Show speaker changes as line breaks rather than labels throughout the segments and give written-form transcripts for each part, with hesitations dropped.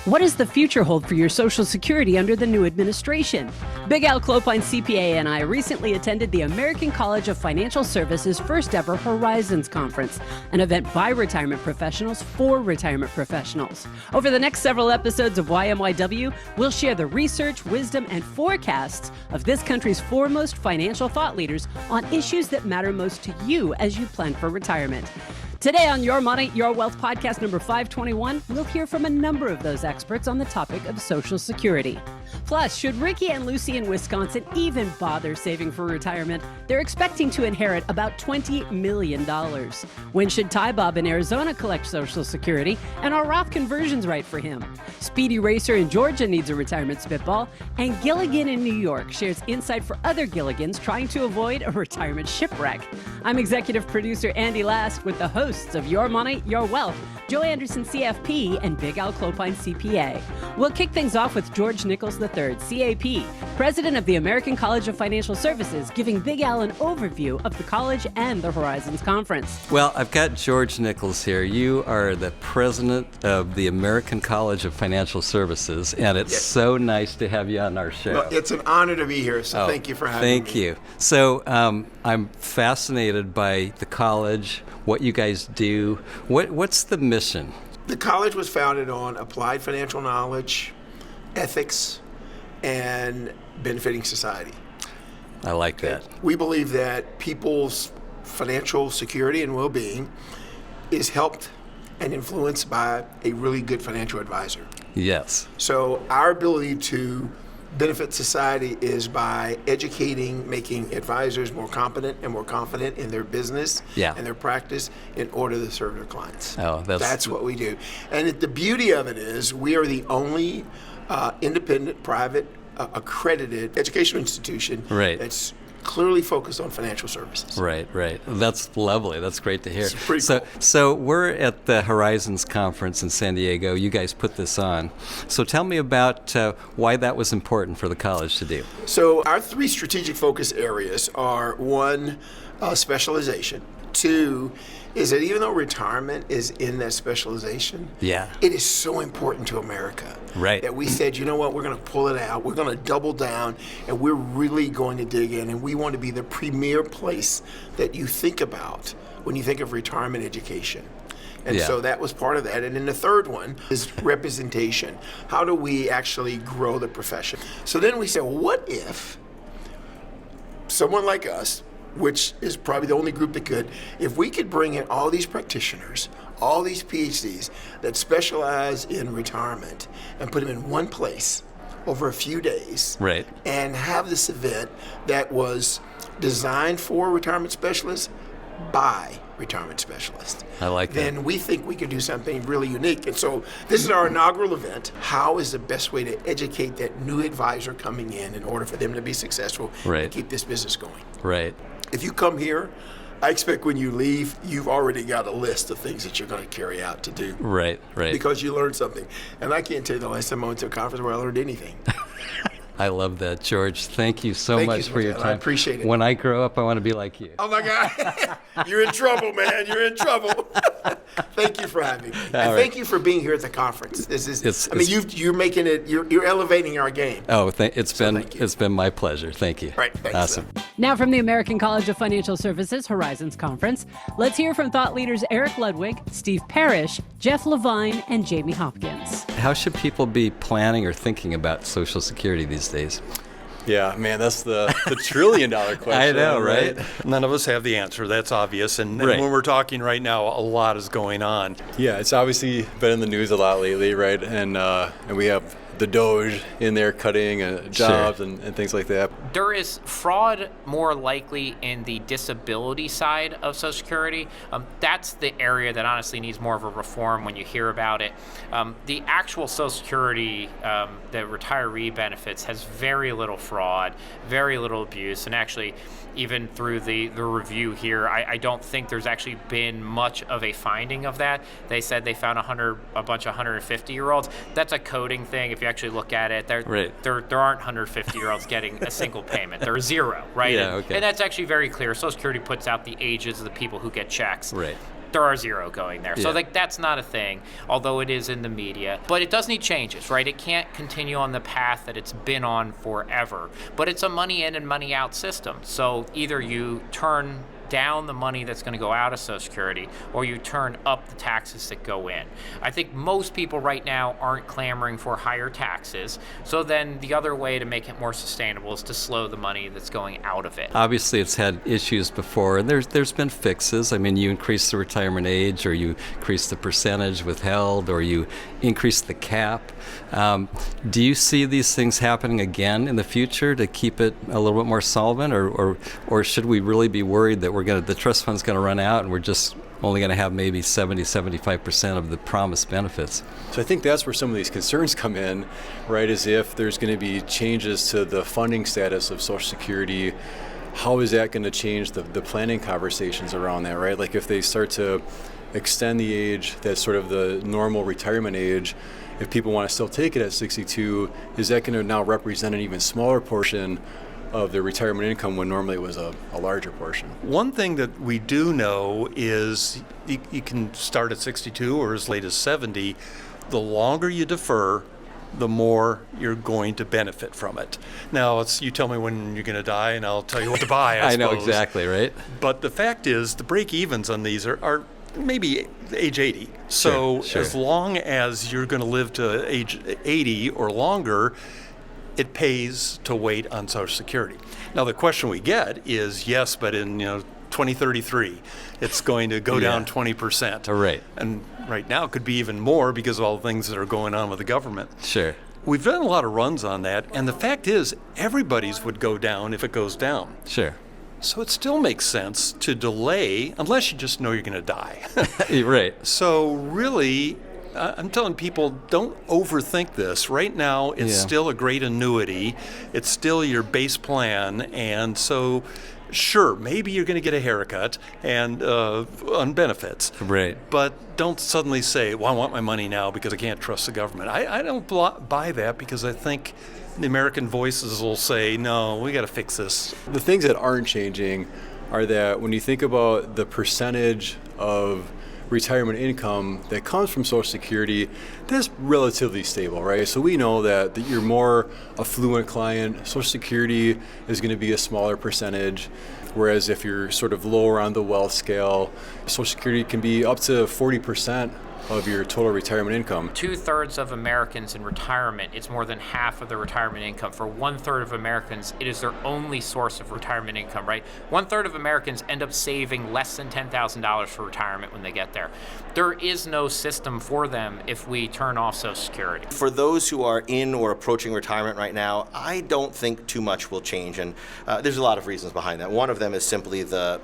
What does the future hold for your Social Security under the new administration? Big Al Clopine CPA and I recently attended the American College of Financial Services first ever Horizons Conference, an event by retirement professionals for retirement professionals. Over the next several episodes of YMYW, we'll share the research, wisdom, and forecasts of this country's foremost financial thought leaders on issues that matter most to you as you plan for retirement. Today on Your Money, Your Wealth podcast number 521, we'll hear from a number of those experts on the topic of Social Security. Plus, should Ricky and Lucy in Wisconsin even bother saving for retirement? They're expecting to inherit about $20 million. When should Tybob in Arizona collect Social Security? And are Roth conversions right for him? Speedy Racer in Georgia needs a retirement spitball. And Gilligan in New York shares insight for other Gilligans trying to avoid a retirement shipwreck. I'm executive producer Andy Last with the hosts of Your Money, Your Wealth, Joe Anderson CFP and Big Al Clopine CPA. We'll kick things off with George Nichols III, CAP, president of the American College of Financial Services, giving Big Al an overview of the college and the Horizons Conference.
Well, I've got George Nichols here. You are the president of the American College of Financial Services, and it's so nice to have you on our show.
Well, it's an honor to be here, so thank you for having me.
Thank you. So I'm fascinated by the college, what you guys do. What's the mission?
The college was founded on applied financial knowledge, ethics, and benefiting society.
I like that.
We believe that people's financial security and well-being is helped and influenced by a really good financial advisor.
Yes.
So our ability to benefit society is by educating, making advisors more competent and more confident in their business and their practice in order to serve their clients.
Oh,
that's what we do. And the beauty of it is we are the only independent, private, accredited educational institution that's clearly focused on financial services.
Right. That's lovely. That's great to hear.
It's pretty cool.
So we're at the Horizons Conference in San Diego. You guys put this on. So tell me about why that was important for the college to do.
So our three strategic focus areas are, one, specialization. Two, is that even though retirement is in that specialization, it is so important to America that we said, you know what, we're going to pull it out, we're going to double down, and we're really going to dig in, and we want to be the premier place that you think about when you think of retirement education. And so that was part of that. And then the third one is representation. How do we actually grow the profession? So then we said, well, what if someone like us, which is probably the only group that could, if we could bring in all these practitioners, all these PhDs that specialize in retirement and put them in one place over a few days and have this event that was designed for retirement specialists by retirement specialists.
I like that.
Then we think we could do something really unique. And so this is our inaugural event. How is the best way to educate that new advisor coming in order for them to be successful and keep this business going?
Right.
If you come here, I expect when you leave, you've already got a list of things that you're going to carry out to do.
Right.
Because you learned something. And I can't tell you the last time I went to a conference where I learned anything.
I love that, George. Thank you so much for your time.
I appreciate it.
When I grow up, I want to be like you.
Oh, my God. You're in trouble, man. You're in trouble. Thank you for having me. And thank you for being here at the conference. You're making it, you're elevating our game.
Oh, it's been my pleasure. Thank you.
Right. Thanks,
awesome.
Now from the American College of Financial Services Horizons Conference, let's hear from thought leaders Eric Ludwig, Steve Parrish, Jeff Levine, and Jamie Hopkins.
How should people be planning or thinking about Social Security these days?
Yeah, man, that's the $1 trillion question.
I know, right?
None of us have the answer. That's obvious. And when we're talking right now, a lot is going on.
Yeah, it's obviously been in the news a lot lately, right? And we have the DOGE in there cutting jobs and things like that.
There is fraud more likely in the disability side of Social Security. That's the area that honestly needs more of a reform when you hear about it. The actual Social Security, the retiree benefits, has very little fraud, very little abuse, and actually even through the review here, I don't think there's actually been much of a finding of that. They said they found a bunch of 150-year-olds. That's a coding thing. If you actually look at it, there aren't 150-year-olds getting a single payment. They're zero, right?
Yeah, okay.
And that's actually very clear. Social Security puts out the ages of the people who get checks.
Right.
there are zero going there. So like that's not a thing, although it is in the media. But it does need changes, right? It can't continue on the path that it's been on forever. But it's a money in and money out system. So either you turn down the money that's going to go out of Social Security, or you turn up the taxes that go in. I think most people right now aren't clamoring for higher taxes, so then the other way to make it more sustainable is to slow the money that's going out of it.
Obviously, it's had issues before, and there's been fixes. I mean, you increase the retirement age, or you increase the percentage withheld, or you increase the cap. Do you see these things happening again in the future to keep it a little bit more solvent, or should we really be worried that the trust fund's going to run out and we're just only going to have maybe 70-75% of the promised benefits?
So I think that's where some of these concerns come in, right? Is if there's going to be changes to the funding status of Social Security, how is that going to change the planning conversations around that, right? Like if they start to extend the age that's sort of the normal retirement age, if people want to still take it at 62, is that going to now represent an even smaller portion of their retirement income when normally it was a larger portion?
One thing that we do know is you can start at 62 or as late as 70. The longer you defer, the more you're going to benefit from it. Now, it's you tell me when you're going to die, and I'll tell you what to buy, I
know
suppose.
exactly, right?
But the fact is, the break-evens on these are maybe age 80. So
Sure.
as long as you're going to live to age 80 or longer, it pays to wait on Social Security. Now, the question we get is, yes, but in 2033, it's going to go down 20%.
Right.
And right now, it could be even more because of all the things that are going on with the government.
Sure.
We've done a lot of runs on that, and the fact is, everybody's would go down if it goes down.
Sure.
So it still makes sense to delay, unless you just know you're going to die.
Right.
So really, I'm telling people, don't overthink this. Right now, it's still a great annuity. It's still your base plan. And so, sure, maybe you're going to get a haircut and on benefits.
Right.
But don't suddenly say, well, I want my money now because I can't trust the government. I don't buy that, because I think the American voices will say, no, we got to fix this.
The things that aren't changing are that when you think about the percentage of retirement income that comes from Social Security, that's relatively stable, right? So we know that your more affluent client, Social Security is going to be a smaller percentage, whereas if you're sort of lower on the wealth scale, Social Security can be up to 40% of your total retirement income.
2/3 of Americans in retirement, it's more than half of their retirement income. For 1/3 of Americans, it is their only source of retirement income, right? 1/3 of Americans end up saving less than $10,000 for retirement when they get there. There is no system for them if we turn off Social Security.
For those who are in or approaching retirement right now, I don't think too much will change, and there's a lot of reasons behind that. One of them is simply the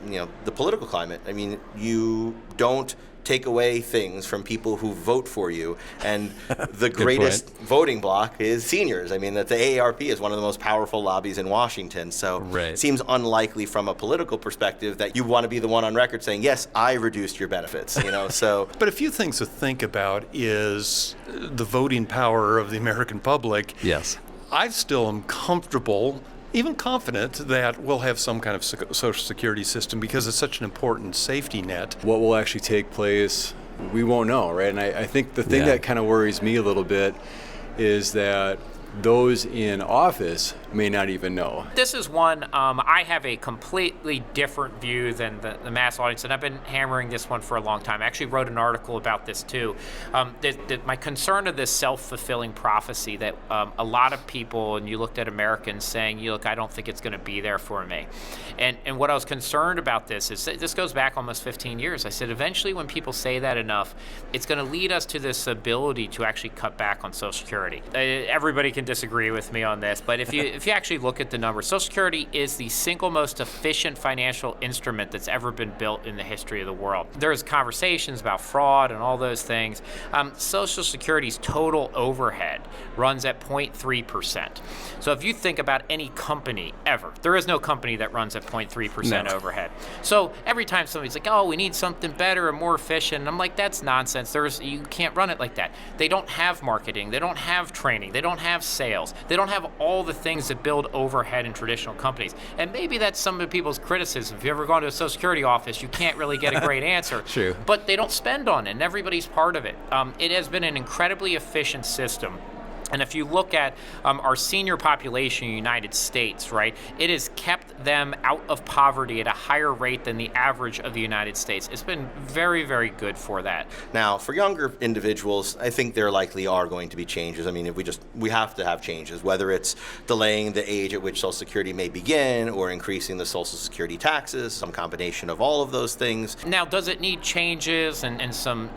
political climate. I mean, you don't take away things from people who vote for you, and the greatest voting bloc is seniors. I mean, that the AARP is one of the most powerful lobbies in Washington, so it seems unlikely from a political perspective that you want to be the one on record saying, yes, I reduced your benefits, so.
But a few things to think about is the voting power of the American public.
Yes.
I still am comfortable, even confident, that we'll have some kind of Social Security system because it's such an important safety net.
What will actually take place, we won't know, right? And I think the thing that kind of worries me a little bit is that those in office may not even know.
This is one, I have a completely different view than the mass audience, and I've been hammering this one for a long time. I actually wrote an article about this too. My concern of this self-fulfilling prophecy that a lot of people, and you looked at Americans saying, look, I don't think it's going to be there for me. And what I was concerned about this is, this goes back almost 15 years. I said, eventually when people say that enough, it's going to lead us to this ability to actually cut back on Social Security. Everybody can disagree with me on this, but if you actually look at the numbers, Social Security is the single most efficient financial instrument that's ever been built in the history of the world. There's conversations about fraud and all those things. Social Security's total overhead runs at 0.3%. So if you think about any company ever, there is no company that runs at 0.3% overhead. So every time somebody's like, oh, we need something better and more efficient, and I'm like, that's nonsense. You can't run it like that. They don't have marketing. They don't have training. They don't have sales. They don't have all the things does it build overhead in traditional companies? And maybe that's some of people's criticism. If you ever go to a Social Security office, you can't really get a great answer.
True.
But they don't spend on it, and everybody's part of it. It has been an incredibly efficient system. And if you look at our senior population in the United States, right, it has kept them out of poverty at a higher rate than the average of the United States. It's been very, very good for that.
Now, for younger individuals, I think there likely are going to be changes. I mean, we have to have changes, whether it's delaying the age at which Social Security may begin or increasing the Social Security taxes, some combination of all of those things.
Now, does it need changes and some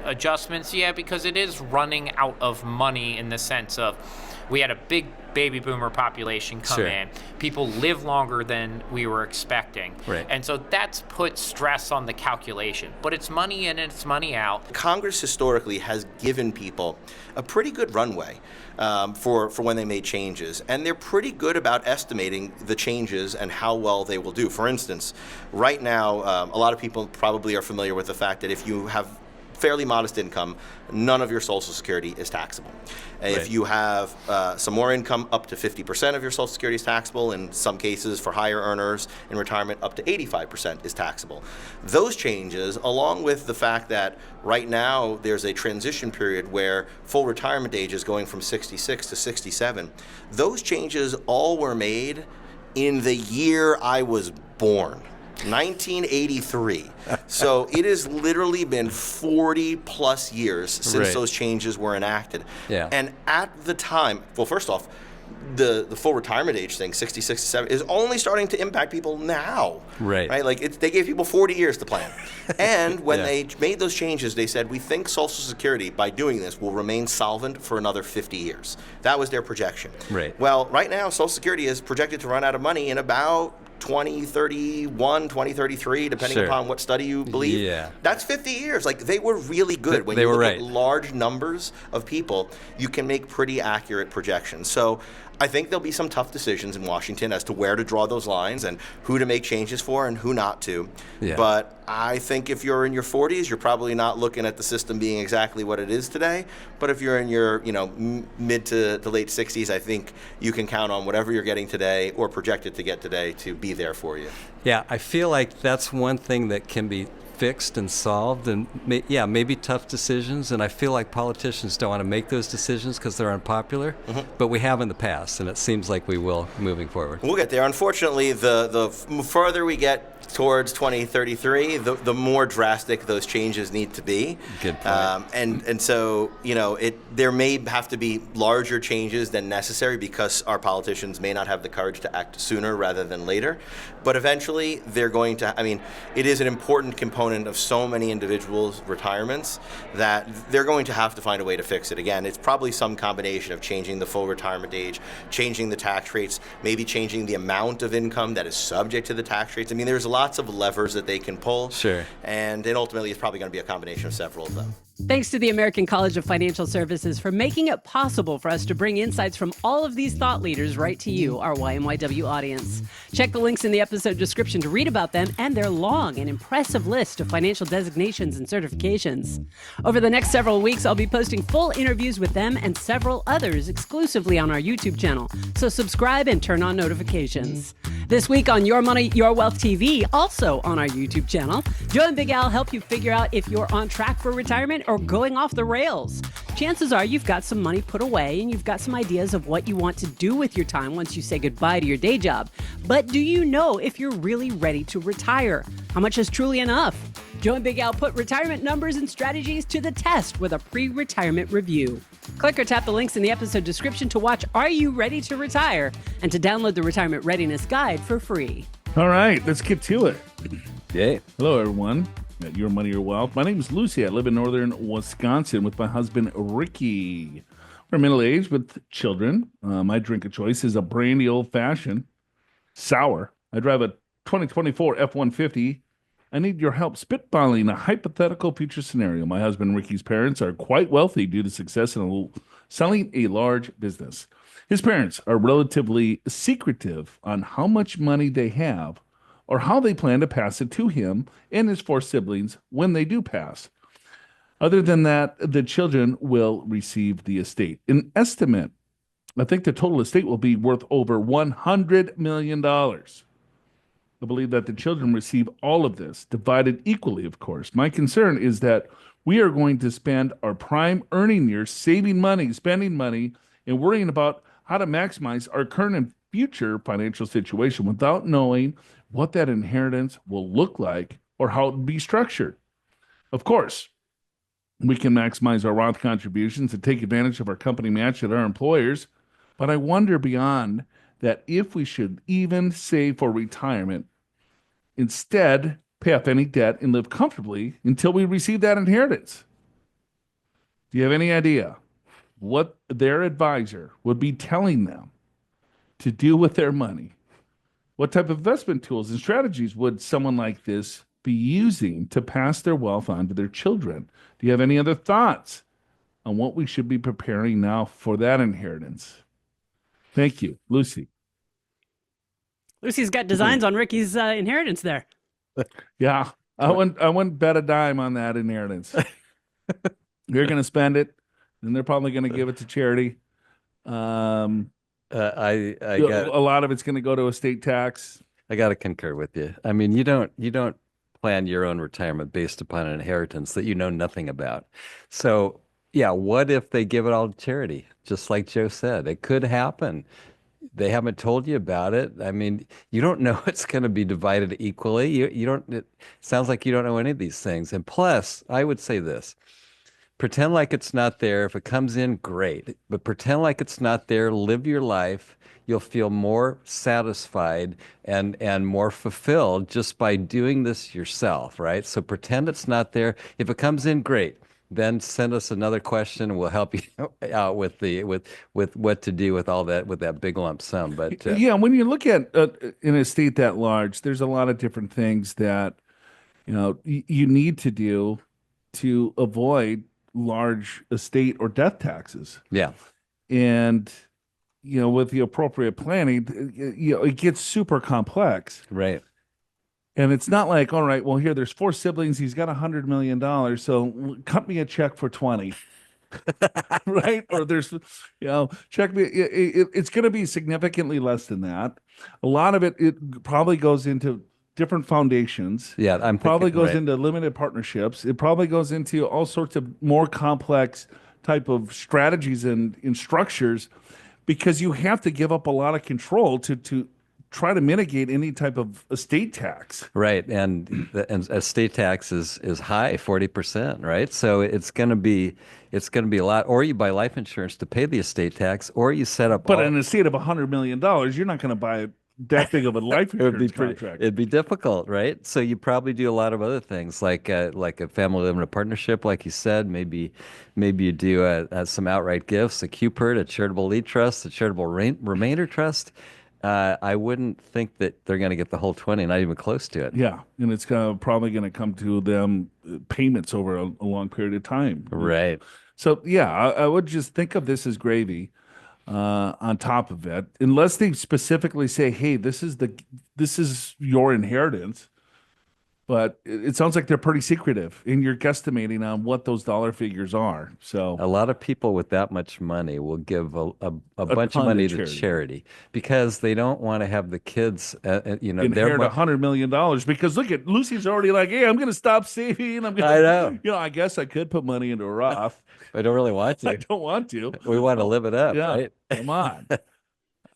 adjustments? Yeah, because it is running out of money in the sense of we had a big baby boomer population come in. People live longer than we were expecting.
Right.
And so that's put stress on the calculation. But it's money in and it's money out.
Congress historically has given people a pretty good runway for when they made changes. And they're pretty good about estimating the changes and how well they will do. For instance, right now, a lot of people probably are familiar with the fact that if you have fairly modest income, none of your Social Security is taxable.
Right.
If you have some more income, up to 50% of your Social Security is taxable. In some cases, for higher earners in retirement, up to 85% is taxable. Those changes, along with the fact that right now there's a transition period where full retirement age is going from 66 to 67, those changes all were made in the year I was born. 1983. So it has literally been 40 plus years since those changes were enacted.
Yeah.
And at the time, well, first off, the full retirement age thing, 66 to 70, is only starting to impact people now.
Right.
Like they gave people 40 years to plan. And when they made those changes, they said, we think Social Security, by doing this, will remain solvent for another 50 years. That was their projection.
Right.
Well, right now, Social Security is projected to run out of money in about 2031, 2033, depending upon what study you believe.
Yeah.
That's 50 years. Like, they were really good. When
they
you
were
look
right.
at large numbers of people, you can make pretty accurate projections. So I think there'll be some tough decisions in Washington as to where to draw those lines and who to make changes for and who not to.
Yeah.
But I think if you're in your 40s, you're probably not looking at the system being exactly what it is today. But if you're in your, mid to late 60s, I think you can count on whatever you're getting today or projected to get today to be there for you.
Yeah, I feel like that's one thing that can be fixed and solved, and maybe tough decisions, and I feel like politicians don't want to make those decisions because they're unpopular, but we have in the past, and it seems like we will moving forward.
We'll get there. Unfortunately, the further we get towards 2033, the more drastic those changes need to be.
Good point.
And so, there may have to be larger changes than necessary because our politicians may not have the courage to act sooner rather than later. But eventually, they're going to, it is an important component of so many individuals' retirements that they're going to have to find a way to fix it. Again, it's probably some combination of changing the full retirement age, changing the tax rates, maybe changing the amount of income that is subject to the tax rates. There's lots of levers that they can pull.
Sure.
And ultimately, it's probably going to be a combination of several of them.
Thanks to the American College of Financial Services for making it possible for us to bring insights from all of these thought leaders right to you, our YMYW audience. Check the links in the episode description to read about them and their long and impressive list of financial designations and certifications. Over the next several weeks, I'll be posting full interviews with them and several others exclusively on our YouTube channel, so subscribe and turn on notifications. This week on Your Money, Your Wealth TV, also on our YouTube channel, Joe and Big Al help you figure out if you're on track for retirement or going off the rails. Chances are you've got some money put away and you've got some ideas of what you want to do with your time once you say goodbye to your day job. But do you know if you're really ready to retire? How much is truly enough? Joe and Big Al put retirement numbers and strategies to the test with a pre-retirement review. Click or tap the links in the episode description to watch Are You Ready to Retire? And to download the Retirement Readiness Guide for free.
All right, let's get to it.
Yay.
Hello, everyone. At Your Money, Your Wealth. My name is Lucy. I live in northern Wisconsin with my husband, Ricky. We're middle-aged with children. My drink of choice is a brandy old-fashioned sour. I drive a 2024 F-150. I need your help spitballing a hypothetical future scenario. My husband, Ricky's parents are quite wealthy due to success in selling a large business. His parents are relatively secretive on how much money they have or how they plan to pass it to him and his 4 siblings when they do pass. Other than that, the children will receive the estate. An estimate I think the total estate will be worth over $100 million. I believe that the children receive all of this, divided equally, of course. My concern is that we are going to spend our prime earning years saving money, spending money, and worrying about how to maximize our current and future financial situation without knowing what that inheritance will look like or how it will be structured. Of course, we can maximize our Roth contributions and take advantage of our company match at our employers, but I wonder beyond that if we should even save for retirement, instead pay off any debt and live comfortably until we receive that inheritance. Do you have any idea what their advisor would be telling them to do with their money? What type of investment tools and strategies would someone like this be using to pass their wealth on to their children? Do you have any other thoughts on what we should be preparing now for that inheritance? Thank you, Lucy.
Lucy's got designs on Ricky's inheritance there.
Yeah, I wouldn't bet a dime on that inheritance. You're going to spend it, and they're probably going to give it to charity.
I
A lot of it's going to go to estate tax.
I got to concur with you. I mean, you don't plan your own retirement based upon an inheritance that you know nothing about. So, yeah, what if they give it all to charity? Just like Joe said, it could happen. They haven't told you about it. I mean, you don't know it's going to be divided equally. You don't. It sounds like you don't know any of these things. And plus, I would say this: pretend like it's not there. If it comes in, great. But pretend like it's not there. Live your life. You'll feel more satisfied and more fulfilled just by doing this yourself, right? So pretend it's not there. If it comes in, great. Then send us another question and we'll help you out with what to do with all that, with that big lump sum. But
yeah, when you look at an estate that large, there's a lot of different things that you need to do to avoid large estate or death taxes.
Yeah.
And with the appropriate planning, it gets super complex.
Right.
And it's not like, all right, well, here, there's 4 siblings. He's got $100 million. So cut me a check for 20. Right? Or there's, check me. It's going to be significantly less than that. A lot of it probably goes into different foundations.
Yeah,
probably goes into limited partnerships. It probably goes into all sorts of more complex type of strategies and structures, because you have to give up a lot of control to try to mitigate any type of estate tax.
Right, and estate tax is high, 40%, right? So it's going to be a lot. Or you buy life insurance to pay the estate tax, or you set up.
But in an estate of $100 million, you're not going to buy that big of a life insurance contract.
It'd be difficult, right? So you probably do a lot of other things, like a family limited partnership, like you said. Maybe you do some outright gifts, a QPERT, a charitable lead trust, a charitable remainder trust. I wouldn't think that they're going to get the whole 20, not even close to it.
Yeah, and it's probably going to come to them payments over a long period of time.
Right.
So, yeah, I would just think of this as gravy on top of it, unless they specifically say, hey, this is your inheritance. But it sounds like they're pretty secretive, and you're guesstimating on what those dollar figures are. So
a lot of people with that much money will give a bunch of money to charity because they don't want to have the kids,
inherit $100 million. Because look at Lucy's already like, hey, I'm going to stop saving. I
know.
I guess I could put money into a Roth.
I don't really want to.
I don't want to.
We want to live it up, right?
Come on.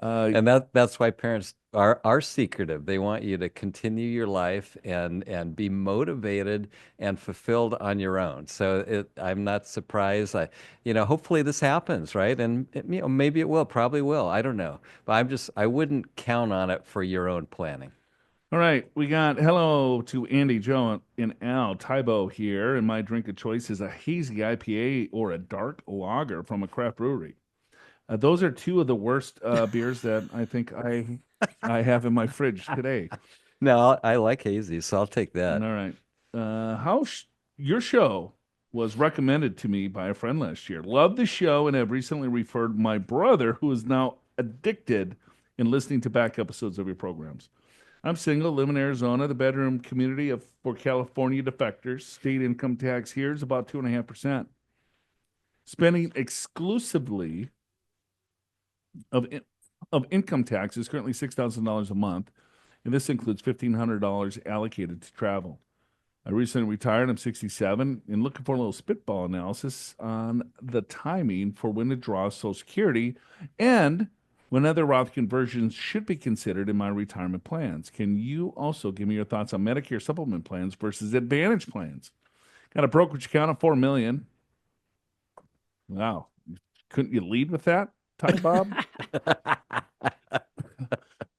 And that's why parents are secretive. They want you to continue your life and be motivated and fulfilled on your own. So I'm not surprised. Hopefully this happens, right? And maybe it will, probably will. I don't know, but I wouldn't count on it for your own planning.
All right, we got hello to Andy, Joe, and Al. Tybob here, and my drink of choice is a hazy IPA or a dark lager from a craft brewery. Those are 2 of the worst beers that I think I have in my fridge today.
No, I like hazy, so I'll take that.
All right. Your show was recommended to me by a friend last year. Love the show and have recently referred my brother, who is now addicted in listening to back episodes of your programs. I'm single, live in Arizona, the bedroom community for California defectors. State income tax here is about 2.5%. Spending exclusively of income tax is currently $6,000 a month, and this includes $1,500 allocated to travel. I recently retired. I'm 67 and looking for a little spitball analysis on the timing for when to draw Social Security and when other Roth conversions should be considered in my retirement plans. Can you also give me your thoughts on Medicare supplement plans versus Advantage plans? Got a brokerage account of $4 million. Wow. Couldn't you lead with that, Tybob?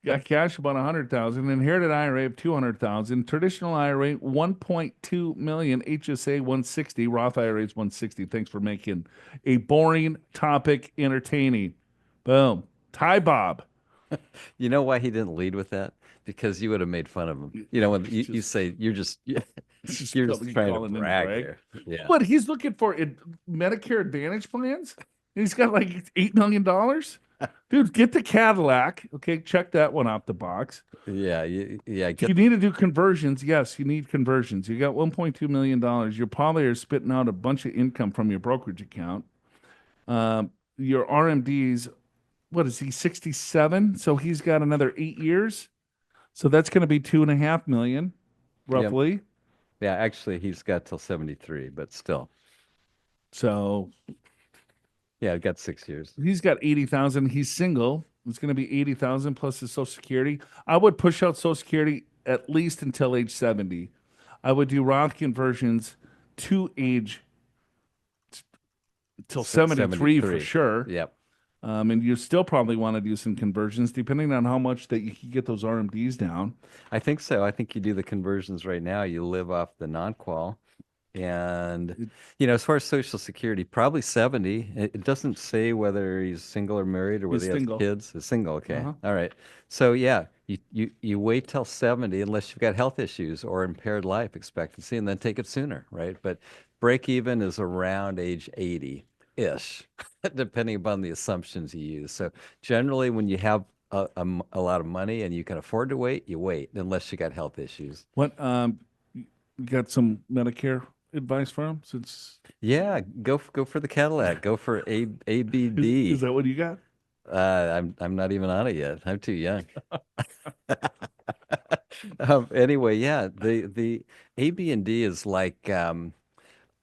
Got cash about 100,000, inherited IRA of 200,000, traditional IRA 1.2 million, HSA 160, Roth IRAs 160. Thanks for making a boring topic entertaining. Boom. Tybob.
You know why he didn't lead with that? Because you would have made fun of him. You know, when you say you're just trying to brag here. Yeah.
But he's looking for Medicare Advantage plans? And he's got like $8 million? Dude, get the Cadillac. Okay, check that one off the box.
Yeah.
You need to do conversions. Yes, you need conversions. You got $1.2 million. You probably are spitting out a bunch of income from your brokerage account. Your RMDs, what is he, 67? So he's got another 8 years. So that's going to be $2.5 million, roughly.
Yep. Yeah, actually, he's got till 73, but still.
So...
yeah, I've got 6 years.
He's got 80,000. He's single. It's going to be 80,000 plus his Social Security. I would push out Social Security at least until age 70. I would do Roth conversions to age till 73 for sure.
Yep.
And you still probably want to do some conversions depending on how much that you can get those RMDs down.
I think so. I think you do the conversions right now. You live off the non-qual. And, you know, as far as Social Security, probably 70. It doesn't say whether he's single or married or whether he has kids. He's single. Okay. All right. So, yeah, you wait till 70 unless you've got health issues or impaired life expectancy and then take it sooner, right? But break even is around age 80-ish, depending upon the assumptions you use. So generally, when you have a lot of money and you can afford to wait, you wait unless you got health issues.
What, you got some Medicare advice for him since
go for the Cadillac, go for ABD.
Is that what you got?
I'm not even on it yet. I'm too young. Anyway, yeah, the AB&D is like a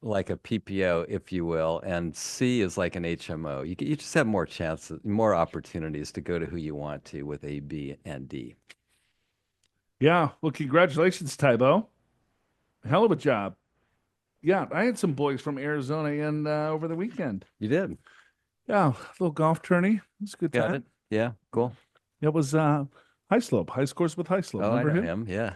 PPO, if you will, and C is like an HMO. You just have more chances, more opportunities to go to who you want to with A, B, and D.
Yeah, well, congratulations, Tybo. Hell of a job. Yeah, I had some boys from Arizona in over the weekend.
You did?
Yeah, a little golf tourney. It was a good time.
Got it. Yeah, cool.
It was High Slope, High Scores with High Slope.
Oh,
remember
I know him? Yeah.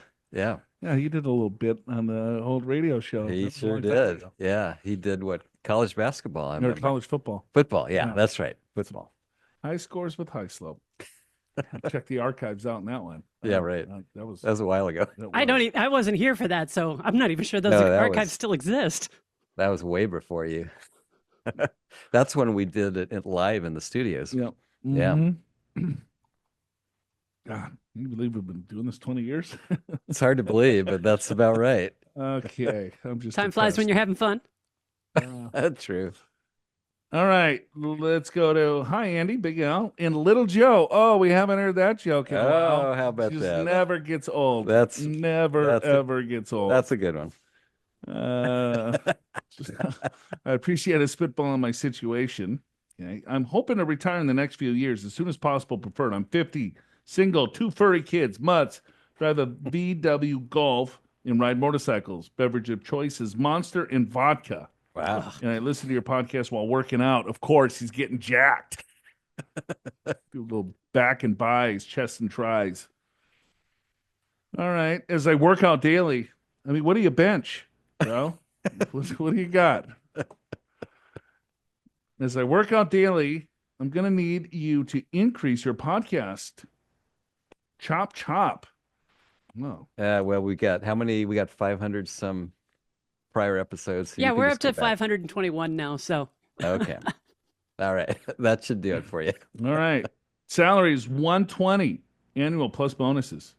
Yeah, he did a little bit on the old radio show.
He sure did. Yeah, he did what? College basketball.
Or college football.
Football, yeah, that's right. Football.
High Scores with High Slope. Check the archives out in that one.
Yeah, right.
That was
a while ago.
I wasn't here for that, so I'm not even sure those archives still exist.
That was way before you. That's when we did it live in the studios.
Yep. Mm-hmm. God, can you believe we've been doing this 20 years?
It's hard to believe, but that's about right.
Okay. I'm just
Time flies when you're having fun.
That's true.
All right, let's go to hi Andy, Big Al, and Little Joe. Oh, we haven't heard that joke in a while.
Oh, how about that?
Never gets old.
That's
ever gets old.
That's a good one.
I appreciate a spitball on my situation. Okay. I'm hoping to retire in the next few years as soon as possible. Preferred. I'm 50, single, 2 furry kids, mutts, drive a VW Golf, and ride motorcycles. Beverage of choice is Monster and vodka.
Wow.
And I listen to your podcast while working out. Of course, he's getting jacked. Do a little back and buys, chest and tries. All right. As I work out daily, I mean, what do you bench, bro? What do you got? As I work out daily, I'm going to need you to increase your podcast. Chop, chop. Oh.
Well, we got how many? We got 500 some prior episodes. So
yeah, we're up to 521 now, so.
Okay. All right. That should do it for you.
All right. Salary is $120 annual plus bonuses.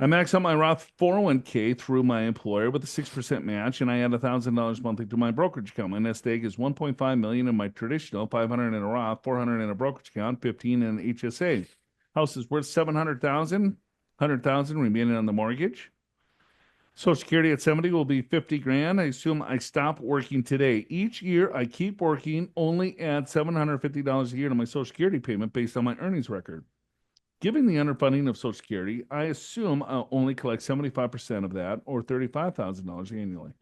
I max out my Roth 401k through my employer with a 6% match, and I add $1,000 monthly to my brokerage account. My nest egg is $1.5 million in my traditional, $500 in a Roth, $400 in a brokerage account, $15 in an HSA. House is worth $700,000, $100,000 remaining on the mortgage. Social Security at 70 will be 50 grand. I assume I stop working today. Each year I keep working, only add $750 a year to my Social Security payment based on my earnings record. Given the underfunding of Social Security, I assume I'll only collect 75% of that, or $35,000 annually.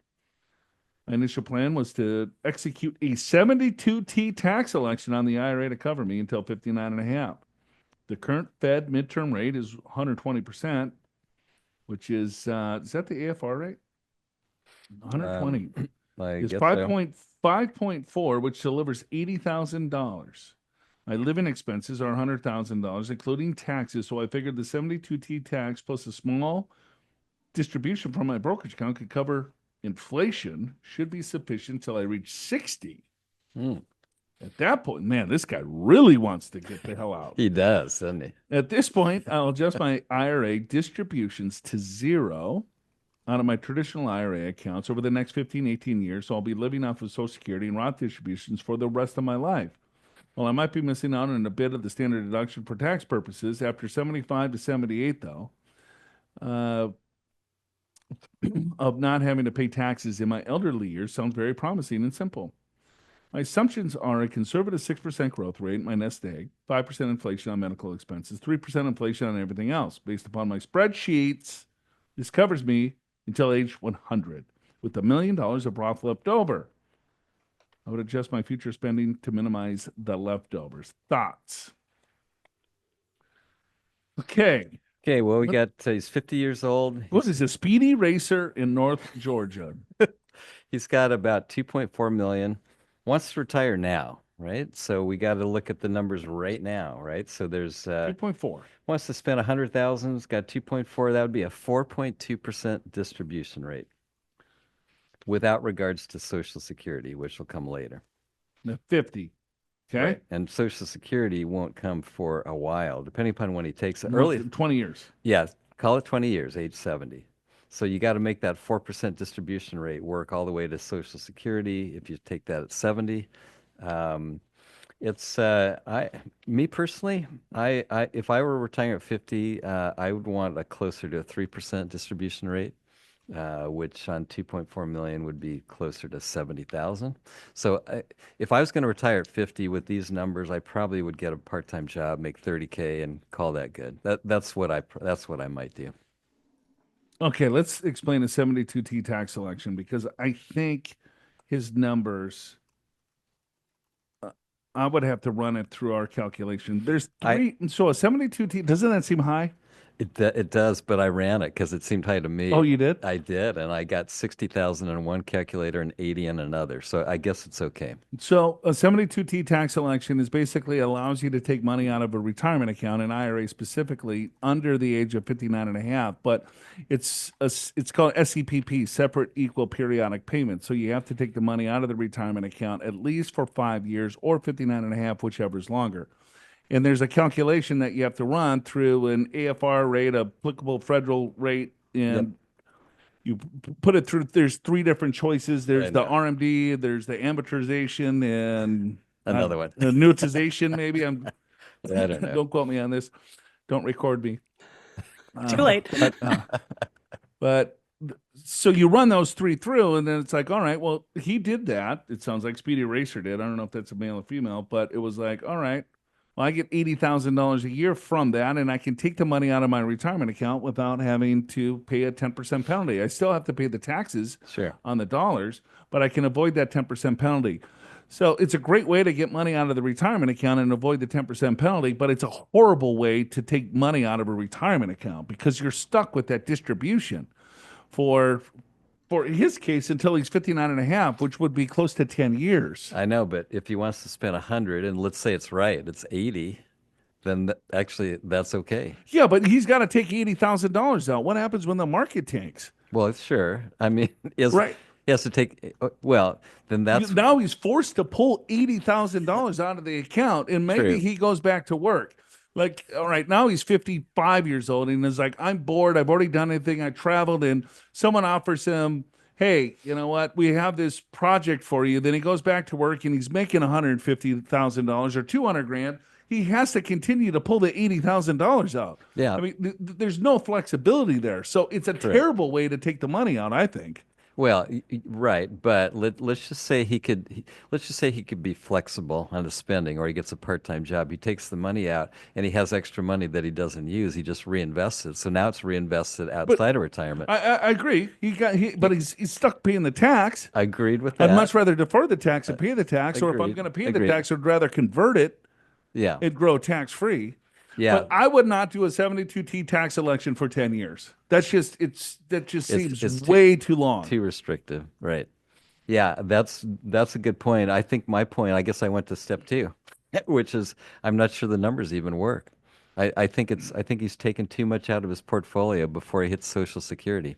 My initial plan was to execute a 72T tax election on the IRA to cover me until 59.5. The current Fed midterm rate is 120%, which is that the AFR rate? 120. It's 5.4, which delivers $80,000. My living expenses are $100,000, including taxes. So I figured the 72T tax plus a small distribution from my brokerage account could cover inflation, should be sufficient till I reach 60. At that point, man, this guy really wants to get the hell out.
He does, doesn't he?
At this point, I'll adjust my IRA distributions to zero out of my traditional IRA accounts over the next 15, 18 years. So I'll be living off of Social Security and Roth distributions for the rest of my life. Well, I might be missing out on a bit of the standard deduction for tax purposes. After 75 to 78, though, of not having to pay taxes in my elderly years sounds very promising and simple. My assumptions are a conservative 6% growth rate, my nest egg, 5% inflation on medical expenses, 3% inflation on everything else. Based upon my spreadsheets, this covers me until age 100, with $1 million of Roth left over. I would adjust my future spending to minimize the leftovers. Thoughts? Okay.
Okay, well, we got, he's 50 years old.
What is a Speedy Racer in North Georgia?
He's got about 2.4 million. Wants to retire now, right? So we got to look at the numbers right now, right? So there's
2.4.
Wants to spend 100,000. He's got 2.4. That would be a 4.2% distribution rate, without regards to Social Security, which will come later.
The 50. Okay.
Right. And Social Security won't come for a while, depending upon when he takes it. Early
20 years.
Yeah, call it 20 years, age 70. So you got to make that 4% distribution rate work all the way to Social Security. If you take that at 70, it's me personally, if I were retiring at 50, I would want a closer to a 3% distribution rate, which on 2.4 million would be closer to 70,000. So if I was going to retire at 50 with these numbers, I probably would get a part-time job, make 30K, and call that good. That's what I might do.
Okay, let's explain the 72T tax election, because I think his numbers, I would have to run it through our calculation. There's three, so a 72T, doesn't that seem high?
It does, but I ran it because it seemed high to me.
Oh, you did?
I did, and I got 60,000 in one calculator and 80 in another. So I guess it's okay.
So a 72T tax election is basically allows you to take money out of a retirement account, an IRA specifically, under the age of 59.5. But it's called SEPP, separate equal periodic payment. So you have to take the money out of the retirement account at least for 5 years or 59.5, whichever is longer. And there's a calculation that you have to run through an AFR rate, applicable federal rate, and you put it through. There's three different choices. There's the RMD, there's the amortization, and
another one,
annuitization. Maybe I
don't know.
Don't quote me on this. Don't record me.
Too late.
But so you run those three through, and then it's like, all right, well, he did that. It sounds like Speedy Racer did. I don't know if that's a male or female, but it was like, all right. Well, I get $80,000 a year from that, and I can take the money out of my retirement account without having to pay a 10% penalty. I still have to pay the taxes on the dollars, but I can avoid that 10% penalty. So it's a great way to get money out of the retirement account and avoid the 10% penalty, but it's a horrible way to take money out of a retirement account because you're stuck with that distribution for his case until he's 59.5, which would be close to 10 years.
I know, but if he wants to spend 100, and let's say it's right, it's 80, then actually that's okay.
Yeah, but he's got to take $80,000 out. What happens when the market tanks?
Well, sure. I mean, he has to take, well, then that's...
Now he's forced to pull $80,000 out of the account, and maybe he goes back to work. Like, all right, now he's 55 years old and he's like, I'm bored. I've already done anything. I traveled, and someone offers him, hey, you know what? We have this project for you. Then he goes back to work and he's making $150,000 or 200 grand. He has to continue to pull the $80,000 out.
Yeah.
I mean, there's no flexibility there. So it's a terrible way to take the money out, I think.
Well, right, but let's just say let's just say he could be flexible on the spending, or he gets a part-time job. He takes the money out, and he has extra money that he doesn't use. He just reinvests it. So now it's reinvested outside of retirement.
I agree. But he's stuck paying the tax.
I agreed with that.
I'd much rather defer the tax and pay the tax, or if I'm going to pay the tax, I'd rather convert it.
Yeah,
and grow tax-free.
Yeah,
but I would not do a 72T tax election for 10 years. That just seems way too long.
Too restrictive, right? Yeah, that's a good point. I think my point, I guess I went to step 2, which is I'm not sure the numbers even work. I think he's taken too much out of his portfolio before he hits Social Security.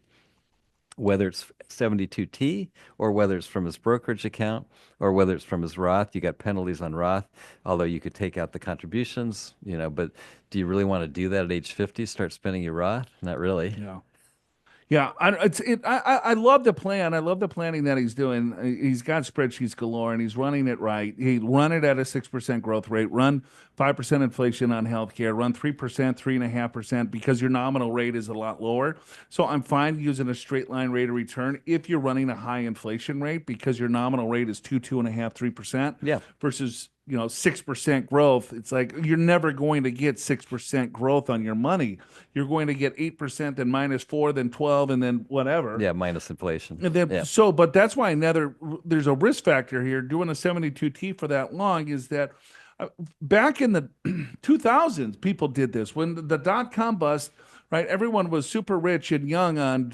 Whether it's 72T or whether it's from his brokerage account or whether it's from his Roth, you got penalties on Roth, although you could take out the contributions, but do you really want to do that at age 50, start spending your Roth? Not really.
Yeah. Yeah, I love the plan. I love the planning that he's doing. He's got spreadsheets galore, and he's running it right. He run it at a 6% growth rate, run 5% inflation on healthcare, run 3%, 3.5%, because your nominal rate is a lot lower. So I'm fine using a straight line rate of return if you're running a high inflation rate, because your nominal rate is 2.5%, 3%.
Yeah.
Versus 6% growth. It's like you're never going to get 6% growth on your money. You're going to get 8%, then -4, then 12, and then whatever.
Yeah, minus inflation.
And then but that's why there's a risk factor here. Doing a 72T for that long is that back in the 2000s, people did this when the dot-com bust. Right, everyone was super rich and young on.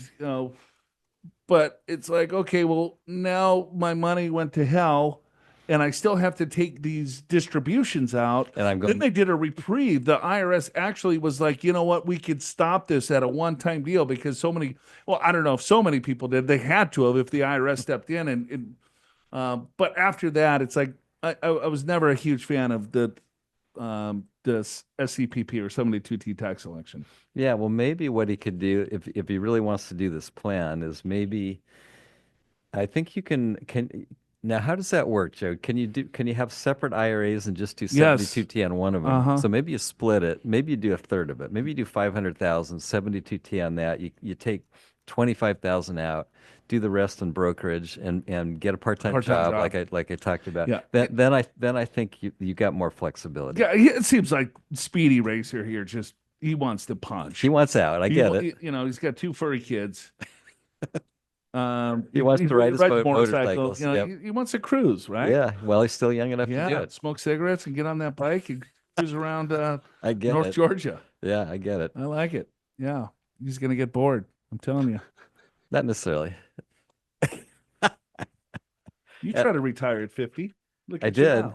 But it's like, okay, well, now my money went to hell, and I still have to take these distributions out. And then they did a reprieve. The IRS actually was like, you know what, we could stop this at a one-time deal, because I don't know if so many people did. They had to have if the IRS stepped in. But after that, it's like I was never a huge fan of the SCPP or 72T tax election.
Yeah, well, maybe what he could do if he really wants to do this plan is maybe, I think you can. Now, how does that work, Joe? Can you have separate IRAs and just do 72T on one of them?
Uh-huh.
So maybe you split it. Maybe you do a third of it. Maybe you do 500,000, 72T on that. You take 25,000 out, do the rest in brokerage, and get a part-time job like I talked about.
Yeah.
Then I think you got more flexibility.
Yeah, it seems like Speedy Racer here he wants to punch.
He wants out. I get it.
He's got 2 furry kids.
He wants to ride his motorcycles.
He wants to cruise, right?
Yeah. Well, he's still young enough to do it.
Smoke cigarettes and get on that bike and cruise around
North
Georgia.
Yeah, I get it.
I like it. Yeah. He's going to get bored. I'm telling you.
Not necessarily.
You try to retire at 50.
I did.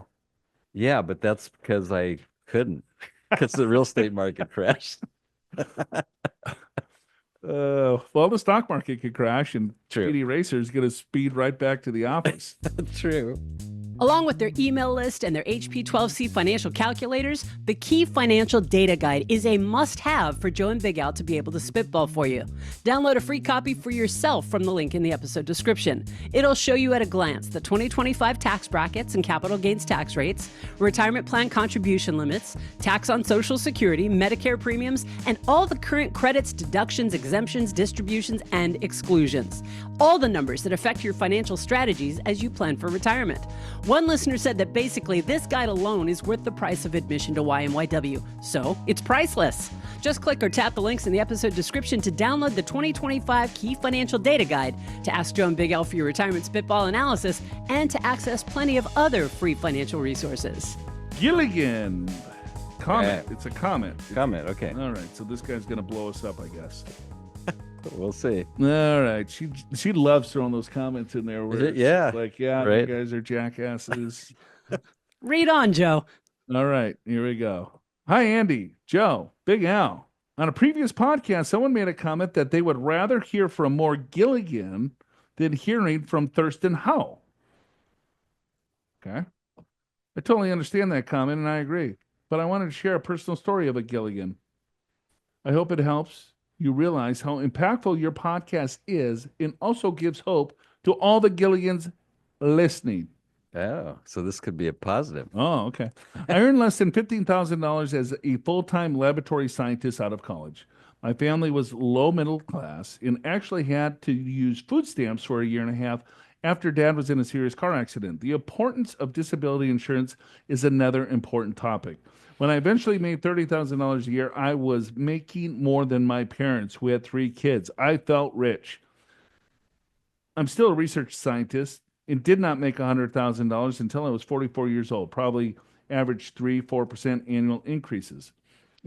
Yeah, but that's because I couldn't, because the real estate market crashed.
Well, the stock market could crash, and
True.
Speedy Racer is going to speed right back to the office.
True.
Along with their email list and their HP12C financial calculators, the Key Financial Data Guide is a must-have for Joe and Big Al to be able to spitball for you. Download a free copy for yourself from the link in the episode description. It'll show you at a glance the 2025 tax brackets and capital gains tax rates, retirement plan contribution limits, tax on Social Security, Medicare premiums, and all the current credits, deductions, exemptions, distributions, and exclusions. All the numbers that affect your financial strategies as you plan for retirement. One listener said that basically this guide alone is worth the price of admission to YMYW, so it's priceless. Just click or tap the links in the episode description to download the 2025 Key Financial Data Guide, to ask Joe and Big Al for your retirement spitball analysis, and to access plenty of other free financial resources.
Gilligan. Comment. It's a comment.
Comment, okay.
All right, so this guy's going to blow us up, I guess.
We'll see.
All right. She loves throwing those comments in there. Where
yeah.
Like, yeah,
right.
You guys are jackasses.
Read on, Joe.
All right. Here we go. Hi, Andy, Joe, Big Al. On a previous podcast, someone made a comment that they would rather hear from more Gilligan than hearing from Thurston Howe. Okay. I totally understand that comment, and I agree. but I wanted to share a personal story of a Gilligan. I hope it helps you realize how impactful your podcast is and also gives hope to all the Gilligans listening.
Oh, so this could be a positive.
Oh, okay. I earned less than $15,000 as a full-time laboratory scientist out of college. My family was low middle class and actually had to use food stamps for a year and a half after Dad was in a serious car accident. The importance of disability insurance is another important topic. When I eventually made $30,000 a year, I was making more than my parents, who had 3 kids. I felt rich. I'm still a research scientist and did not make $100,000 until I was 44 years old, probably averaged 3-4% annual increases.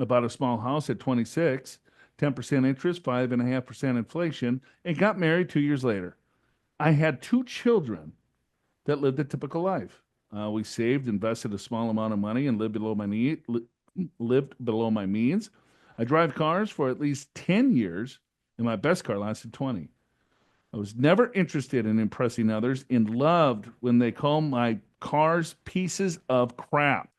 I bought a small house at 26, 10% interest, 5.5% inflation, and got married 2 years later. I had 2 children that lived a typical life. We saved, invested a small amount of money, and lived below my means. I drive cars for at least 10 years, and my best car lasted 20. I was never interested in impressing others and loved when they call my cars pieces of crap.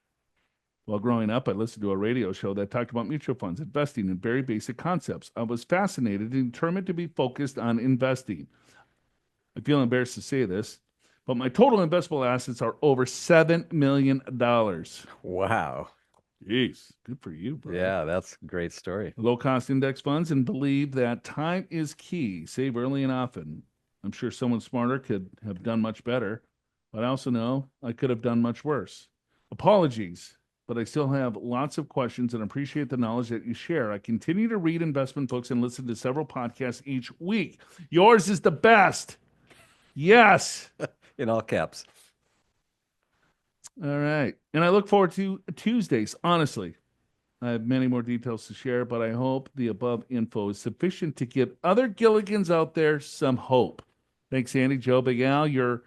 While growing up, I listened to a radio show that talked about mutual funds, investing, and very basic concepts. I was fascinated and determined to be focused on investing. I feel embarrassed to say this, but my total investable assets are over $7 million.
Wow.
Jeez, good for you, bro.
Yeah, that's a great story.
Low-cost index funds, and believe that time is key. Save early and often. I'm sure someone smarter could have done much better, but I also know I could have done much worse. Apologies, but I still have lots of questions and appreciate the knowledge that you share. I continue to read investment books and listen to several podcasts each week. Yours is the best. Yes.
In all caps.
All right. And I look forward to Tuesdays. Honestly, I have many more details to share, but I hope the above info is sufficient to give other Gilligans out there some hope. Thanks, Andy, Joe, Big Al. You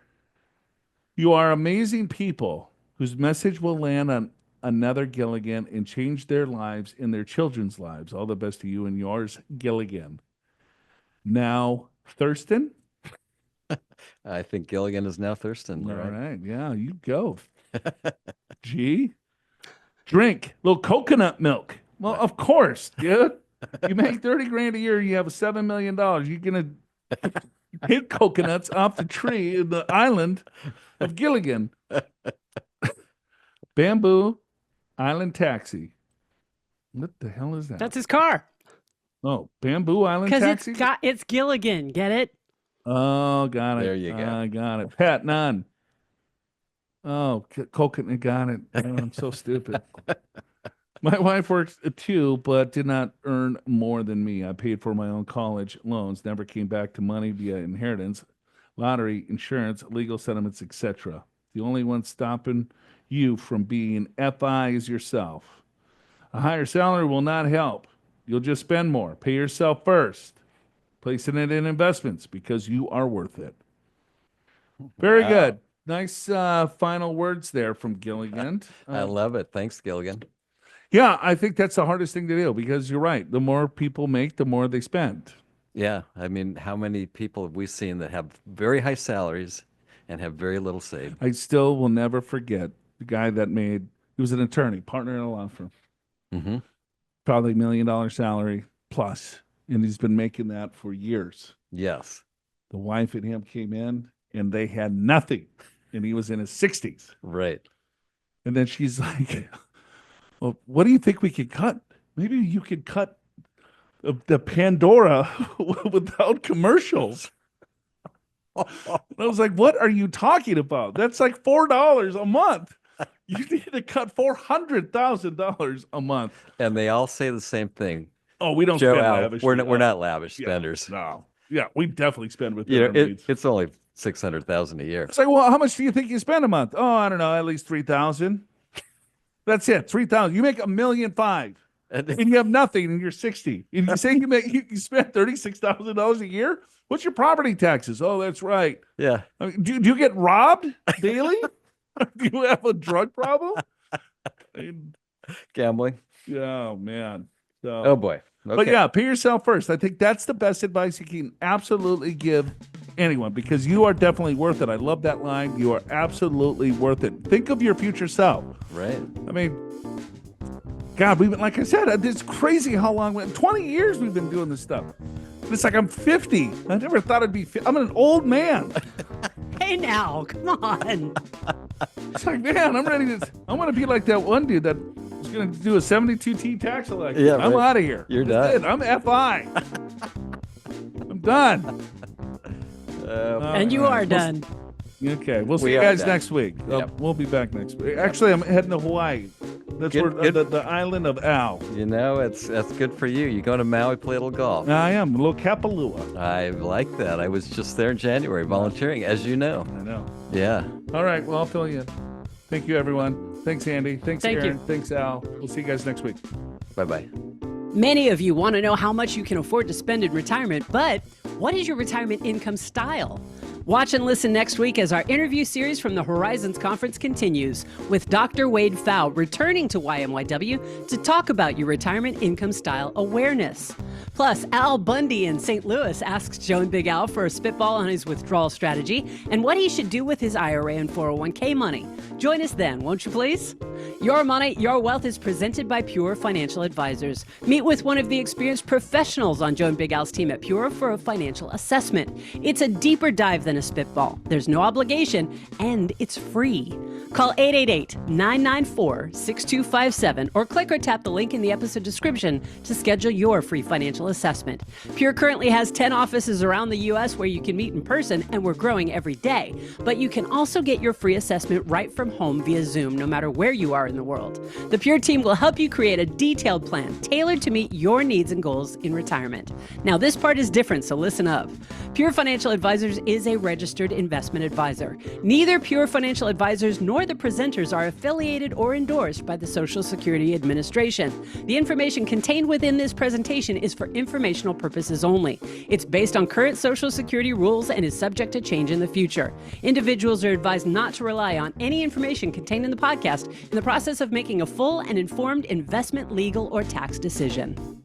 are amazing people whose message will land on another Gilligan and change their lives and their children's lives. All the best to you and yours, Gilligan. Now, Thurston?
I think Gilligan is now Thurston.
All right. Yeah, you go. G. Drink little coconut milk. Well, of course, dude. You make 30 grand a year, you have $7 million. You're going to pick coconuts off the tree in the island of Gilligan. Bamboo Island Taxi. What the hell is that?
That's his car.
Oh, Bamboo Island Taxi?
Because it's Gilligan. Get it?
Oh, got it.
There you go.
I got it. Pat, none. Oh, coconut, got it. Oh, I'm so stupid. My wife works too, but did not earn more than me. I paid for my own college loans, never came back to money via inheritance, lottery, insurance, legal settlements, etc. The only one stopping you from being FI is yourself. A higher salary will not help. You'll just spend more. Pay yourself first. Placing it in investments because you are worth it. Very good. Nice final words there from Gilligan.
I love it. Thanks, Gilligan.
Yeah, I think that's the hardest thing to do because you're right. The more people make, the more they spend.
Yeah. I mean, how many people have we seen that have very high salaries and have very little saved?
I still will never forget the guy that he was an attorney, partner in a law firm.
Mm-hmm.
Probably $1 million salary plus. And he's been making that for years.
Yes.
The wife and him came in and they had nothing. And he was in his 60s.
Right.
And then she's like, well, what do you think we could cut? Maybe you could cut the Pandora without commercials. And I was like, what are you talking about? That's like $4 a month. You need to cut $400,000 a month.
And they all say the same thing.
Oh, we don't
Joe,
spend lavish.
we're not lavish spenders.
No. Yeah, we definitely spend with
it's only $600,000 a year.
It's like, well, how much do you think you spend a month? Oh, I don't know, at least $3,000. That's it, $3,000. You make $1.5 million, and you have nothing, and you're 60. And you say you spend $36,000 a year. What's your property taxes? Oh, that's right.
Yeah.
I mean, do you get robbed daily? Do you have a drug problem?
Gambling.
Yeah, man. So,
oh boy. Okay.
But yeah, pay yourself first. I think that's the best advice you can absolutely give anyone because you are definitely worth it. I love that line. You are absolutely worth it. Think of your future self.
Right.
I mean, God, we've been, like I said, it's crazy how long, 20 years we've been doing this stuff. It's like I'm 50. I never thought I'd be, I'm an old man.
Hey now, come on.
It's like, man, I'm ready to, I want to be like that one dude that was going to do a 72T tax election.
Yeah,
I'm
right.
out of here.
You're
That's
done.
it. I'm FI. I'm done.
And you are done.
Okay, we'll see
We
you
are
guys
done.
next week.
Yep.
We'll be back next week. Actually, I'm heading to Hawaii. That's
Good-
where
good.
the island of Al.
You know, that's good for you. You go to Maui, play a little golf.
I am, a little Kapalua.
I like that. I was just there in January volunteering, as you know.
I know.
Yeah.
All right, well, I'll fill you in. Thank you, everyone. Thanks, Andy. Thanks,
Thank
Aaron.
you.
Thanks, Al. We'll see you guys next week.
Bye-bye.
Many of you want to know how much you can afford to spend in retirement, but what is your retirement income style? Watch and listen next week as our interview series from the Horizons Conference continues with Dr. Wade Pfau returning to YMYW to talk about your retirement income style awareness. Plus, Al Bundy in St. Louis asks Joe and Big Al for a spitball on his withdrawal strategy and what he should do with his IRA and 401k money. Join us then, won't you please? Your Money, Your Wealth is presented by Pure Financial Advisors. Meet with one of the experienced professionals on Joe and Big Al's team at Pure for a financial assessment. It's a deeper dive than a spitball. There's no obligation, and it's free. Call 888-994-6257 or click or tap the link in the episode description to schedule your free financial assessment. Pure currently has 10 offices around the U.S. where you can meet in person, and we're growing every day. But you can also get your free assessment right from home via Zoom, no matter where you are in the world. The Pure team will help you create a detailed plan tailored to meet your needs and goals in retirement. Now, this part is different, so listen up. Pure Financial Advisors is a registered investment advisor. Neither Pure Financial Advisors nor the presenters are affiliated or endorsed by the Social Security Administration. The information contained within this presentation is for informational purposes only. It's based on current Social Security rules and is subject to change in the future. Individuals are advised not to rely on any information contained in the podcast in the process of making a full and informed investment, legal, or tax decision.